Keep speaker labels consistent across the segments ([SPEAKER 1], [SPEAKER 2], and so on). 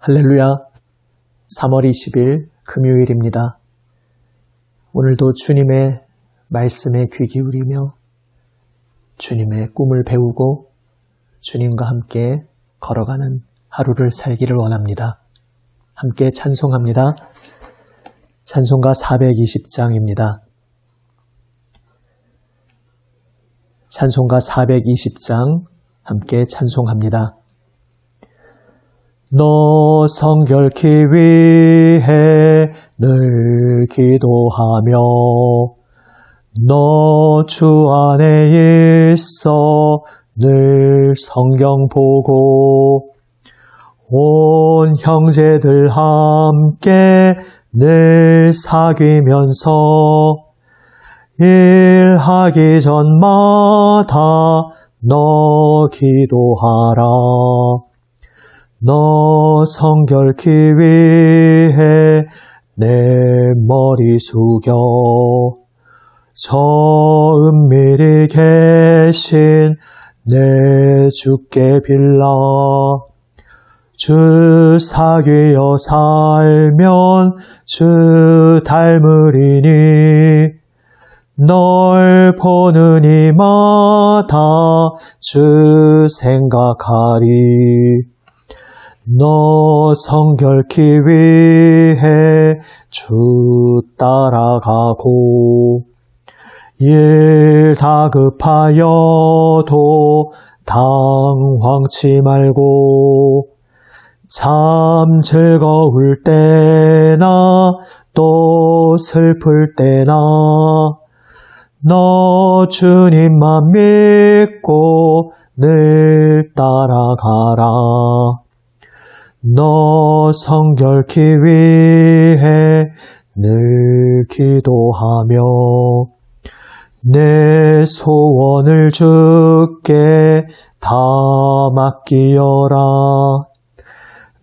[SPEAKER 1] 할렐루야, 3월 20일 금요일입니다. 오늘도 주님의 말씀에 귀 기울이며 주님의 꿈을 배우고 주님과 함께 걸어가는 하루를 살기를 원합니다. 함께 찬송합니다. 찬송가 420장입니다. 찬송가 420장 함께 찬송합니다. 너 성결케 위해 늘 기도하며 너 주 안에 있어 늘 성경 보고 온 형제들 함께 늘 사귀면서 일하기 전마다 너 기도하라. 너 성결케 위해 내 머리 숙여 저 은밀히 계신 내 주께 빌라. 주 사귀어 살면 주 닮으리니 널 보는 이마다 주 생각하리. 너 성결케 위해 주 따라가고 일 다급하여도 당황치 말고 참 즐거울 때나 또 슬플 때나 너 주님만 믿고 늘 따라가라. 너 성결케 위해 늘 기도하며 내 소원을 주께 다 맡기어라.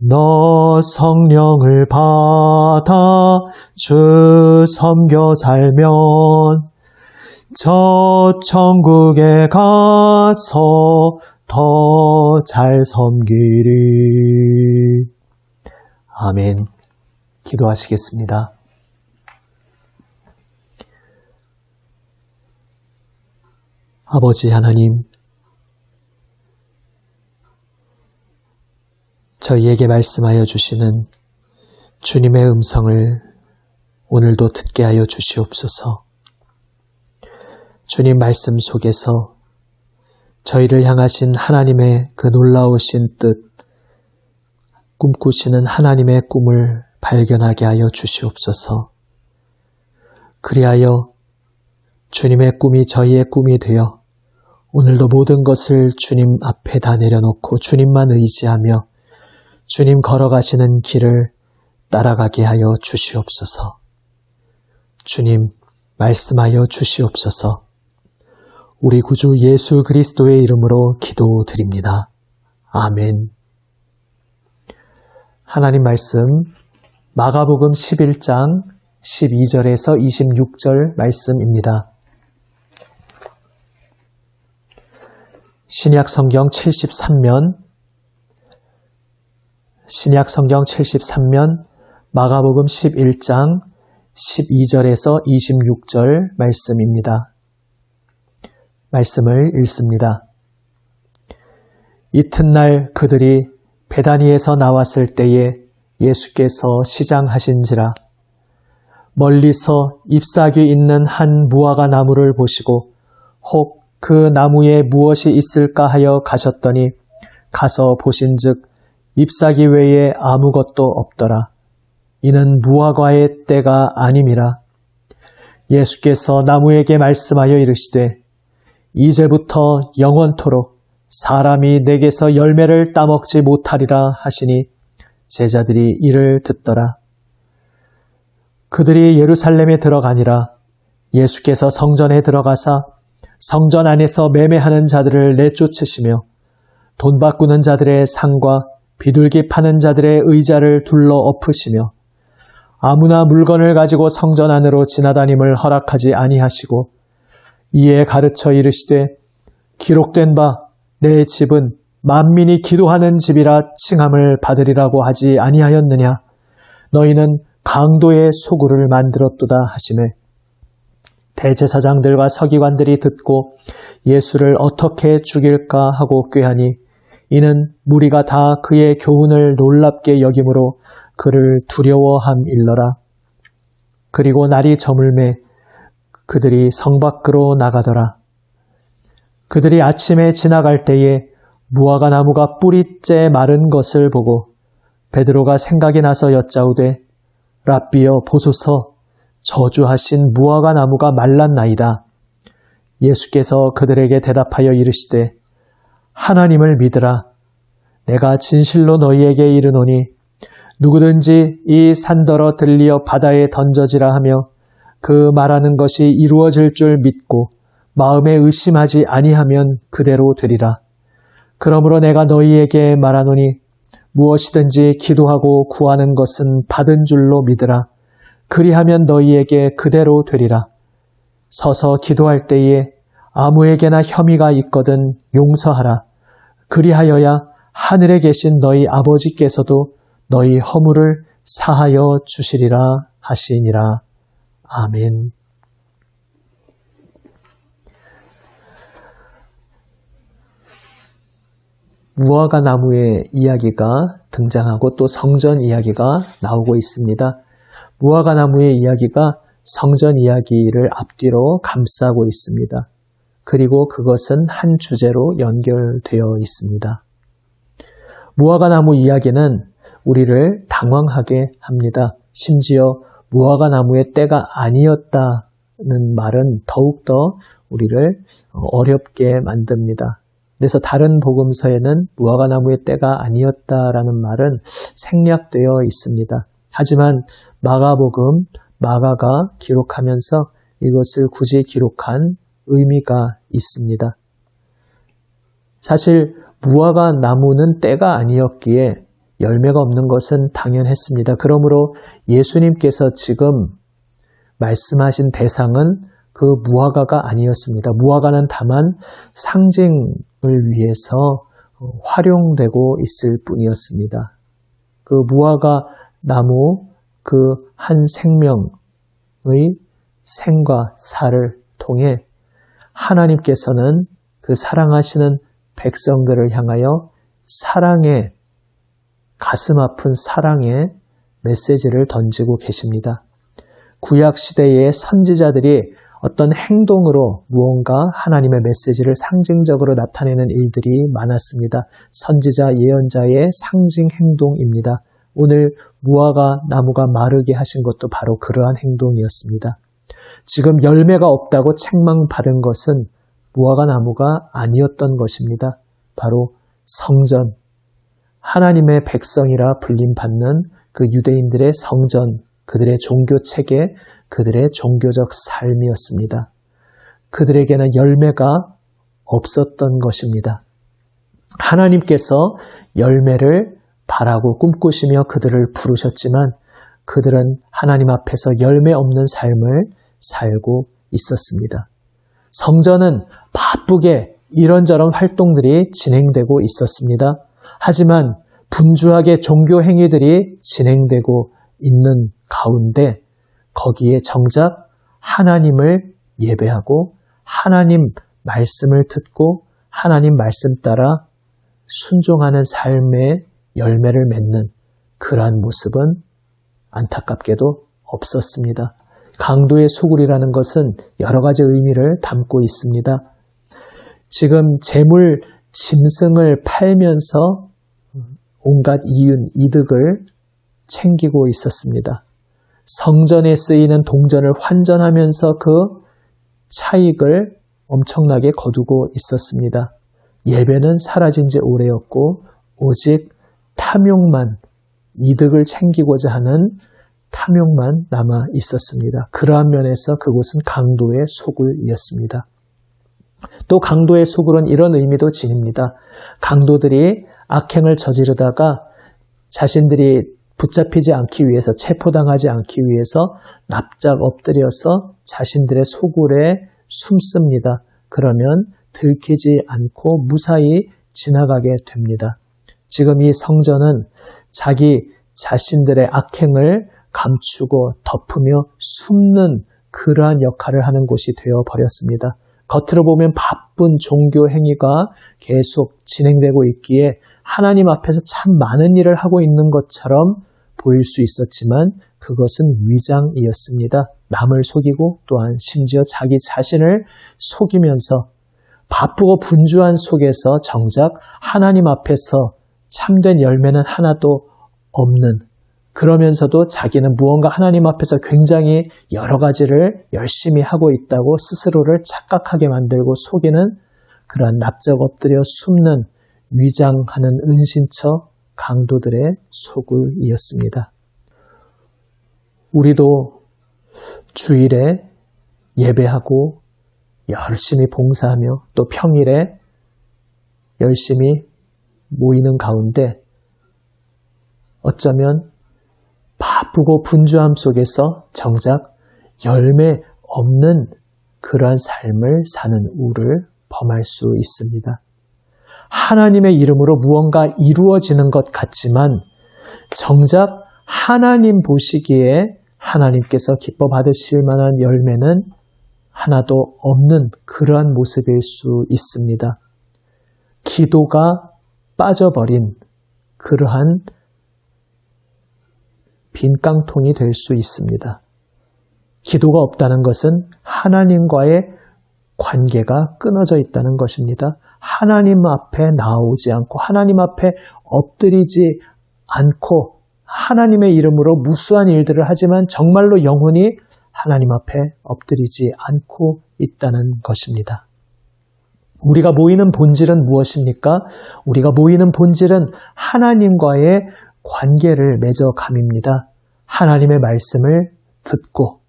[SPEAKER 1] 너 성령을 받아 주 섬겨 살면 저 천국에 가서 더 잘 섬기리. 아멘. 기도하시겠습니다. 아버지 하나님, 저희에게 말씀하여 주시는 주님의 음성을 오늘도 듣게 하여 주시옵소서. 주님 말씀 속에서 저희를 향하신 하나님의 그 놀라우신 뜻, 꿈꾸시는 하나님의 꿈을 발견하게 하여 주시옵소서. 그리하여 주님의 꿈이 저희의 꿈이 되어 오늘도 모든 것을 주님 앞에 다 내려놓고 주님만 의지하며 주님 걸어가시는 길을 따라가게 하여 주시옵소서. 주님 말씀하여 주시옵소서. 우리 구주 예수 그리스도의 이름으로 기도드립니다. 아멘. 하나님 말씀 마가복음 11장 12절에서 26절 말씀입니다. 신약 성경 73면 마가복음 11장 12절에서 26절 말씀입니다. 말씀을 읽습니다. 이튿날 그들이 베다니에서 나왔을 때에 예수께서 시장하신지라. 멀리서 잎사귀 있는 한 무화과 나무를 보시고 혹 그 나무에 무엇이 있을까 하여 가셨더니 가서 보신즉 잎사귀 외에 아무것도 없더라. 이는 무화과의 때가 아님이라. 예수께서 나무에게 말씀하여 이르시되 이제부터 영원토록 사람이 내게서 열매를 따먹지 못하리라 하시니 제자들이 이를 듣더라. 그들이 예루살렘에 들어가니라. 예수께서 성전에 들어가사 성전 안에서 매매하는 자들을 내쫓으시며 돈 바꾸는 자들의 상과 비둘기 파는 자들의 의자를 둘러 엎으시며 아무나 물건을 가지고 성전 안으로 지나다님을 허락하지 아니하시고 이에 가르쳐 이르시되 기록된 바 내 집은 만민이 기도하는 집이라 칭함을 받으리라고 하지 아니하였느냐. 너희는 강도의 소굴을 만들었도다 하시매 대제사장들과 서기관들이 듣고 예수를 어떻게 죽일까 하고 꾀하니 이는 무리가 다 그의 교훈을 놀랍게 여김으로 그를 두려워함일러라. 그리고 날이 저물매 그들이 성 밖으로 나가더라. 그들이 아침에 지나갈 때에 무화과 나무가 뿌리째 마른 것을 보고 베드로가 생각이 나서 여짜오되 랍비여 보소서 저주하신 무화과 나무가 말랐나이다. 예수께서 그들에게 대답하여 이르시되 하나님을 믿으라. 내가 진실로 너희에게 이르노니 누구든지 이 산더러 들리어 바다에 던져지라 하며 그 말하는 것이 이루어질 줄 믿고 마음에 의심하지 아니하면 그대로 되리라. 그러므로 내가 너희에게 말하노니 무엇이든지 기도하고 구하는 것은 받은 줄로 믿으라. 그리하면 너희에게 그대로 되리라. 서서 기도할 때에 아무에게나 혐의가 있거든 용서하라. 그리하여야 하늘에 계신 너희 아버지께서도 너희 허물을 사하여 주시리라 하시니라. 아멘. 무화과 나무의 이야기가 등장하고 또 성전 이야기가 나오고 있습니다. 무화과 나무의 이야기가 성전 이야기를 앞뒤로 감싸고 있습니다. 그리고 그것은 한 주제로 연결되어 있습니다. 무화과 나무 이야기는 우리를 당황하게 합니다. 심지어 무화과 나무의 때가 아니었다는 말은 더욱더 우리를 어렵게 만듭니다. 그래서 다른 복음서에는 무화과 나무의 때가 아니었다라는 말은 생략되어 있습니다. 하지만 마가복음, 마가가 기록하면서 이것을 굳이 기록한 의미가 있습니다. 사실 무화과 나무는 때가 아니었기에 열매가 없는 것은 당연했습니다. 그러므로 예수님께서 지금 말씀하신 대상은 그 무화과가 아니었습니다. 무화과는 다만 상징을 위해서 활용되고 있을 뿐이었습니다. 그 무화과 나무 그 한 생명의 생과 살을 통해 하나님께서는 그 사랑하시는 백성들을 향하여 사랑의 가슴 아픈 사랑의 메시지를 던지고 계십니다. 구약 시대의 선지자들이 어떤 행동으로 무언가 하나님의 메시지를 상징적으로 나타내는 일들이 많았습니다. 선지자, 예언자의 상징 행동입니다. 오늘 무화과 나무가 마르게 하신 것도 바로 그러한 행동이었습니다. 지금 열매가 없다고 책망받은 것은 무화과 나무가 아니었던 것입니다. 바로 성전, 하나님의 백성이라 불림받는 그 유대인들의 성전, 그들의 종교체계, 그들의 종교적 삶이었습니다. 그들에게는 열매가 없었던 것입니다. 하나님께서 열매를 바라고 꿈꾸시며 그들을 부르셨지만 그들은 하나님 앞에서 열매 없는 삶을 살고 있었습니다. 성전은 바쁘게 이런저런 활동들이 진행되고 있었습니다. 하지만 분주하게 종교 행위들이 진행되고 있는 가운데 거기에 정작 하나님을 예배하고 하나님 말씀을 듣고 하나님 말씀 따라 순종하는 삶의 열매를 맺는 그러한 모습은 안타깝게도 없었습니다. 강도의 소굴이라는 것은 여러 가지 의미를 담고 있습니다. 지금 재물, 짐승을 팔면서 온갖 이득을 챙기고 있었습니다. 성전에 쓰이는 동전을 환전하면서 그 차익을 엄청나게 거두고 있었습니다. 예배는 사라진 지 오래였고 오직 탐욕만, 이득을 챙기고자 하는 탐욕만 남아 있었습니다. 그러한 면에서 그곳은 강도의 소굴이었습니다. 또 강도의 소굴은 이런 의미도 지닙니다. 강도들이 악행을 저지르다가 자신들이 붙잡히지 않기 위해서, 체포당하지 않기 위해서 납작 엎드려서 자신들의 소굴에 숨습니다. 그러면 들키지 않고 무사히 지나가게 됩니다. 지금 이 성전은 자기 자신들의 악행을 감추고 덮으며 숨는 그러한 역할을 하는 곳이 되어버렸습니다. 겉으로 보면 바쁜 종교 행위가 계속 진행되고 있기에 하나님 앞에서 참 많은 일을 하고 있는 것처럼 보일 수 있었지만 그것은 위장이었습니다. 남을 속이고 또한 심지어 자기 자신을 속이면서 바쁘고 분주한 속에서 정작 하나님 앞에서 참된 열매는 하나도 없는, 그러면서도 자기는 무언가 하나님 앞에서 굉장히 여러 가지를 열심히 하고 있다고 스스로를 착각하게 만들고 속이는 그러한 납작 엎드려 숨는 위장하는 은신처 강도들의 소굴이었습니다. 우리도 주일에 예배하고 열심히 봉사하며 또 평일에 열심히 모이는 가운데 어쩌면 바쁘고 분주함 속에서 정작 열매 없는 그러한 삶을 사는 우를 범할 수 있습니다. 하나님의 이름으로 무언가 이루어지는 것 같지만 정작 하나님 보시기에 하나님께서 기뻐 받으실 만한 열매는 하나도 없는 그러한 모습일 수 있습니다. 기도가 빠져버린 그러한 빈 깡통이 될 수 있습니다. 기도가 없다는 것은 하나님과의 관계가 끊어져 있다는 것입니다. 하나님 앞에 나오지 않고 하나님 앞에 엎드리지 않고 하나님의 이름으로 무수한 일들을 하지만 정말로 영혼이 하나님 앞에 엎드리지 않고 있다는 것입니다. 우리가 모이는 본질은 무엇입니까? 우리가 모이는 본질은 하나님과의 관계를 맺어감입니다. 하나님의 말씀을 듣고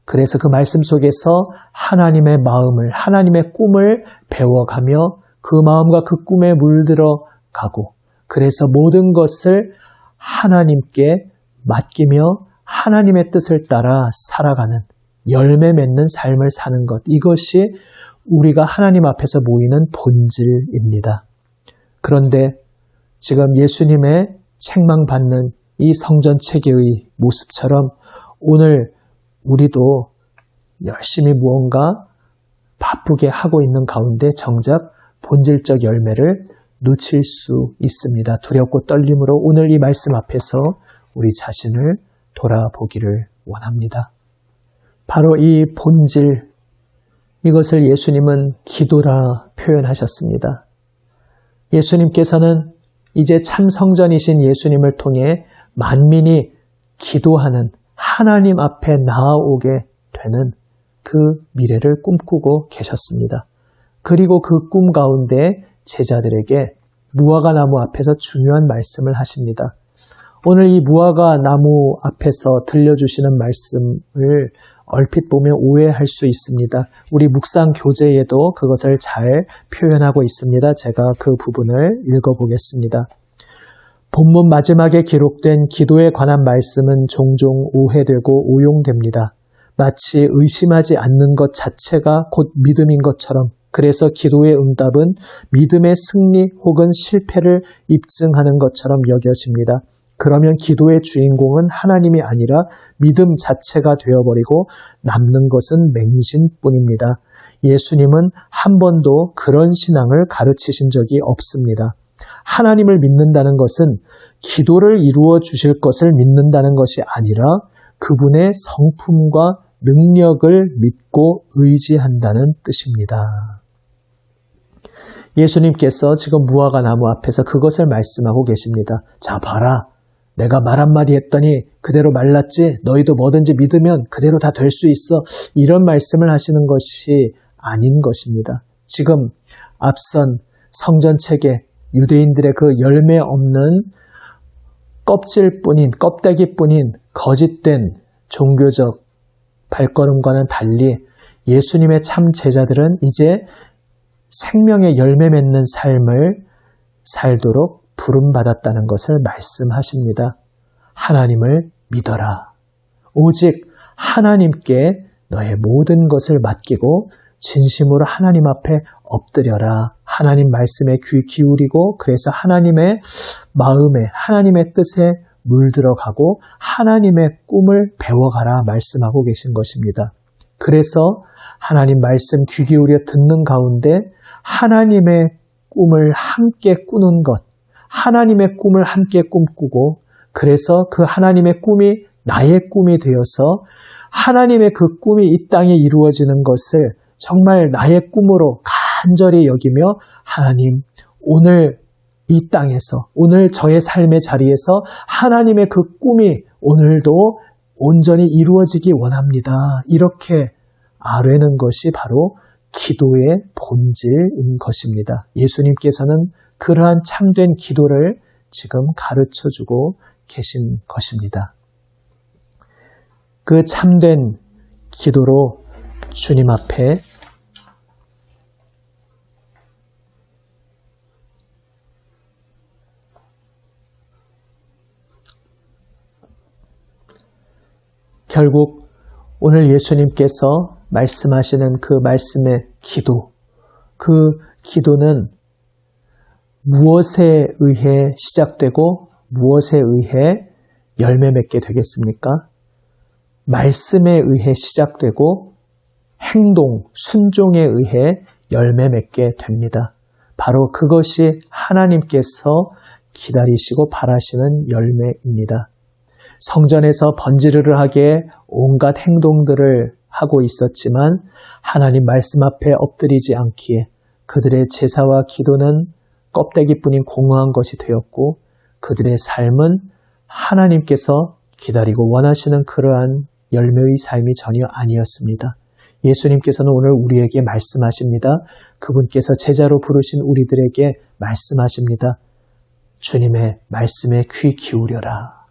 [SPEAKER 1] 그래서 그 말씀 속에서 하나님의 마음을, 하나님의 꿈을 배워가며 그 마음과 그 꿈에 물들어가고 그래서 모든 것을 하나님께 맡기며 하나님의 뜻을 따라 살아가는 열매 맺는 삶을 사는 것, 이것이 우리가 하나님 앞에서 모이는 본질입니다. 그런데 지금 예수님의 책망받는 이 성전 체계의 모습처럼 오늘 우리도 열심히 무언가 바쁘게 하고 있는 가운데 정작 본질적 열매를 놓칠 수 있습니다. 두렵고 떨림으로 오늘 이 말씀 앞에서 우리 자신을 돌아보기를 원합니다. 바로 이 본질, 이것을 예수님은 기도라 표현하셨습니다. 예수님께서는 이제 참 성전이신 예수님을 통해 만민이 기도하는 하나님 앞에 나아오게 되는 그 미래를 꿈꾸고 계셨습니다. 그리고 그 꿈 가운데 제자들에게 무화과 나무 앞에서 중요한 말씀을 하십니다. 오늘 이 무화과 나무 앞에서 들려주시는 말씀을 얼핏 보면 오해할 수 있습니다. 우리 묵상 교재에도 그것을 잘 표현하고 있습니다. 제가 그 부분을 읽어보겠습니다. 본문 마지막에 기록된 기도에 관한 말씀은 종종 오해되고 오용됩니다. 마치 의심하지 않는 것 자체가 곧 믿음인 것처럼, 그래서 기도의 응답은 믿음의 승리 혹은 실패를 입증하는 것처럼 여겨집니다. 그러면 기도의 주인공은 하나님이 아니라 믿음 자체가 되어버리고 남는 것은 맹신뿐입니다. 예수님은 한 번도 그런 신앙을 가르치신 적이 없습니다. 하나님을 믿는다는 것은 기도를 이루어 주실 것을 믿는다는 것이 아니라 그분의 성품과 능력을 믿고 의지한다는 뜻입니다. 예수님께서 지금 무화과 나무 앞에서 그것을 말씀하고 계십니다. 자, 봐라. 내가 말 한마디 했더니 그대로 말랐지? 너희도 뭐든지 믿으면 그대로 다 될 수 있어. 이런 말씀을 하시는 것이 아닌 것입니다. 지금 앞선 성전 체계, 유대인들의 그 열매 없는 껍질뿐인, 껍데기뿐인 거짓된 종교적 발걸음과는 달리 예수님의 참 제자들은 이제 생명의 열매 맺는 삶을 살도록 부름받았다는 것을 말씀하십니다. 하나님을 믿어라. 오직 하나님께 너의 모든 것을 맡기고 진심으로 하나님 앞에 엎드려라. 하나님 말씀에 귀 기울이고 그래서 하나님의 마음에 하나님의 뜻에 물들어가고 하나님의 꿈을 배워가라 말씀하고 계신 것입니다. 그래서 하나님 말씀 귀 기울여 듣는 가운데 하나님의 꿈을 함께 꾸는 것, 하나님의 꿈을 함께 꿈꾸고 그래서 그 하나님의 꿈이 나의 꿈이 되어서 하나님의 그 꿈이 이 땅에 이루어지는 것을 정말 나의 꿈으로 간절히 여기며 하나님 오늘 이 땅에서 오늘 저의 삶의 자리에서 하나님의 그 꿈이 오늘도 온전히 이루어지기 원합니다. 이렇게 아뢰는 것이 바로 기도의 본질인 것입니다. 예수님께서는 그러한 참된 기도를 지금 가르쳐주고 계신 것입니다. 그 참된 기도로 주님 앞에 결국 오늘 예수님께서 말씀하시는 그 말씀의 기도, 그 기도는 무엇에 의해 시작되고 무엇에 의해 열매 맺게 되겠습니까? 말씀에 의해 시작되고 행동, 순종에 의해 열매 맺게 됩니다. 바로 그것이 하나님께서 기다리시고 바라시는 열매입니다. 성전에서 번지르르하게 온갖 행동들을 하고 있었지만 하나님 말씀 앞에 엎드리지 않기에 그들의 제사와 기도는 껍데기뿐인 공허한 것이 되었고 그들의 삶은 하나님께서 기다리고 원하시는 그러한 열매의 삶이 전혀 아니었습니다. 예수님께서는 오늘 우리에게 말씀하십니다. 그분께서 제자로 부르신 우리들에게 말씀하십니다. 주님의 말씀에 귀 기울여라.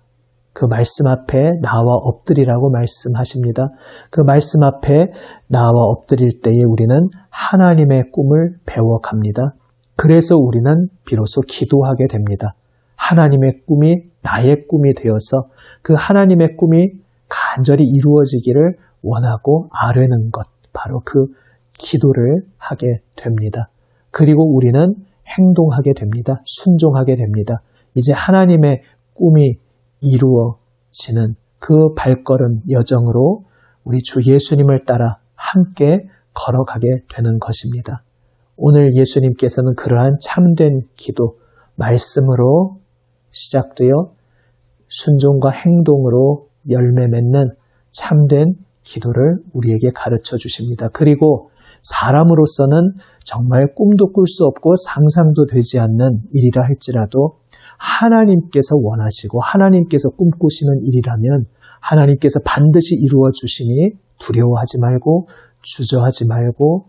[SPEAKER 1] 그 말씀 앞에 나와 엎드리라고 말씀하십니다. 그 말씀 앞에 나와 엎드릴 때에 우리는 하나님의 꿈을 배워갑니다. 그래서 우리는 비로소 기도하게 됩니다. 하나님의 꿈이 나의 꿈이 되어서 그 하나님의 꿈이 간절히 이루어지기를 원하고 아뢰는 것, 바로 그 기도를 하게 됩니다. 그리고 우리는 행동하게 됩니다. 순종하게 됩니다. 이제 하나님의 꿈이 이루어지는 그 발걸음 여정으로 우리 주 예수님을 따라 함께 걸어가게 되는 것입니다. 오늘 예수님께서는 그러한 참된 기도, 말씀으로 시작되어 순종과 행동으로 열매 맺는 참된 기도를 우리에게 가르쳐 주십니다. 그리고 사람으로서는 정말 꿈도 꿀 수 없고 상상도 되지 않는 일이라 할지라도 하나님께서 원하시고 하나님께서 꿈꾸시는 일이라면 하나님께서 반드시 이루어 주시니 두려워하지 말고 주저하지 말고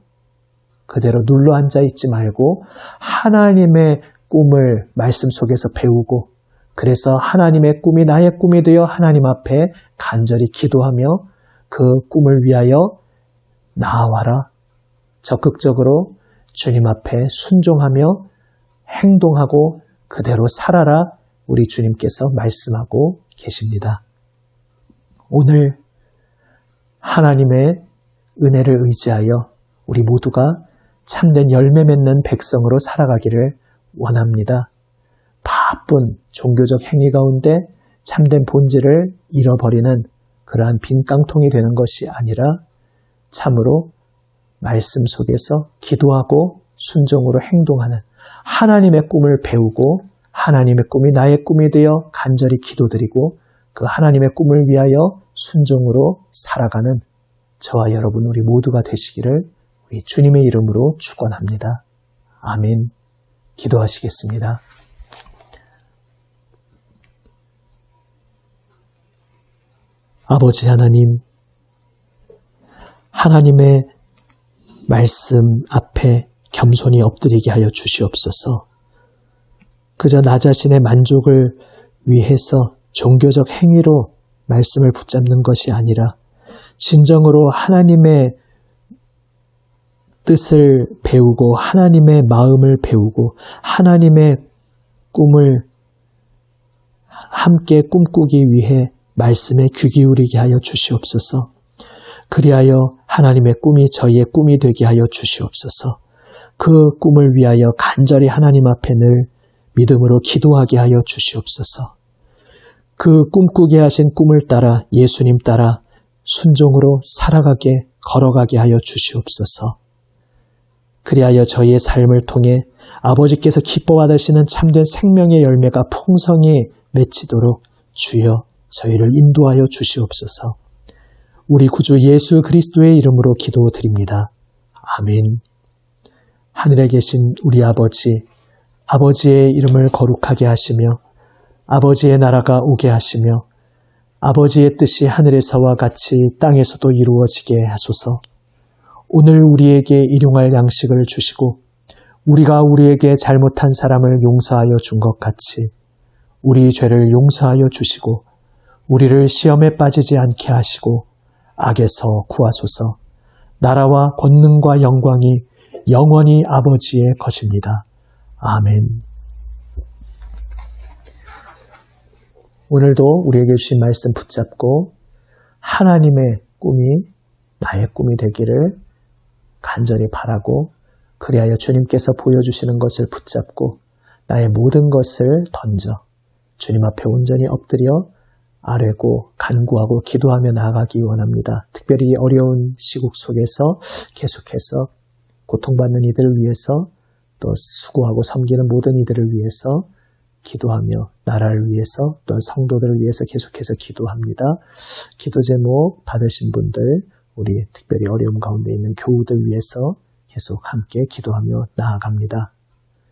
[SPEAKER 1] 그대로 눌러 앉아 있지 말고 하나님의 꿈을 말씀 속에서 배우고 그래서 하나님의 꿈이 나의 꿈이 되어 하나님 앞에 간절히 기도하며 그 꿈을 위하여 나아와라. 적극적으로 주님 앞에 순종하며 행동하고 그대로 살아라. 우리 주님께서 말씀하고 계십니다. 오늘 하나님의 은혜를 의지하여 우리 모두가 참된 열매 맺는 백성으로 살아가기를 원합니다. 바쁜 종교적 행위 가운데 참된 본질을 잃어버리는 그러한 빈 깡통이 되는 것이 아니라 참으로 말씀 속에서 기도하고 순종으로 행동하는 하나님의 꿈을 배우고 하나님의 꿈이 나의 꿈이 되어 간절히 기도드리고 그 하나님의 꿈을 위하여 순종으로 살아가는 저와 여러분 우리 모두가 되시기를 우리 주님의 이름으로 축원합니다. 아멘. 기도하시겠습니다. 아버지 하나님, 하나님의 말씀 앞에 겸손히 엎드리게 하여 주시옵소서. 그저 나 자신의 만족을 위해서 종교적 행위로 말씀을 붙잡는 것이 아니라 진정으로 하나님의 뜻을 배우고 하나님의 마음을 배우고 하나님의 꿈을 함께 꿈꾸기 위해 말씀에 귀 기울이게 하여 주시옵소서. 그리하여 하나님의 꿈이 저희의 꿈이 되게 하여 주시옵소서. 그 꿈을 위하여 간절히 하나님 앞에 늘 믿음으로 기도하게 하여 주시옵소서. 그 꿈꾸게 하신 꿈을 따라 예수님 따라 순종으로 살아가게 걸어가게 하여 주시옵소서. 그리하여 저희의 삶을 통해 아버지께서 기뻐 받으시는 참된 생명의 열매가 풍성히 맺히도록 주여 저희를 인도하여 주시옵소서. 우리 구주 예수 그리스도의 이름으로 기도드립니다. 아멘. 하늘에 계신 우리 아버지, 아버지의 이름을 거룩하게 하시며 아버지의 나라가 오게 하시며 아버지의 뜻이 하늘에서와 같이 땅에서도 이루어지게 하소서. 오늘 우리에게 일용할 양식을 주시고 우리가 우리에게 잘못한 사람을 용서하여 준 것 같이 우리 죄를 용서하여 주시고 우리를 시험에 빠지지 않게 하시고 악에서 구하소서. 나라와 권능과 영광이 영원히 아버지의 것입니다. 아멘. 오늘도 우리에게 주신 말씀 붙잡고 하나님의 꿈이 나의 꿈이 되기를 간절히 바라고 그리하여 주님께서 보여주시는 것을 붙잡고 나의 모든 것을 던져 주님 앞에 온전히 엎드려 아뢰고 간구하고 기도하며 나아가기 원합니다. 특별히 어려운 시국 속에서 계속해서 고통받는 이들을 위해서 또 수고하고 섬기는 모든 이들을 위해서 기도하며 나라를 위해서 또한 성도들을 위해서 계속해서 기도합니다. 기도 제목 받으신 분들, 우리 특별히 어려움 가운데 있는 교우들 위해서 계속 함께 기도하며 나아갑니다.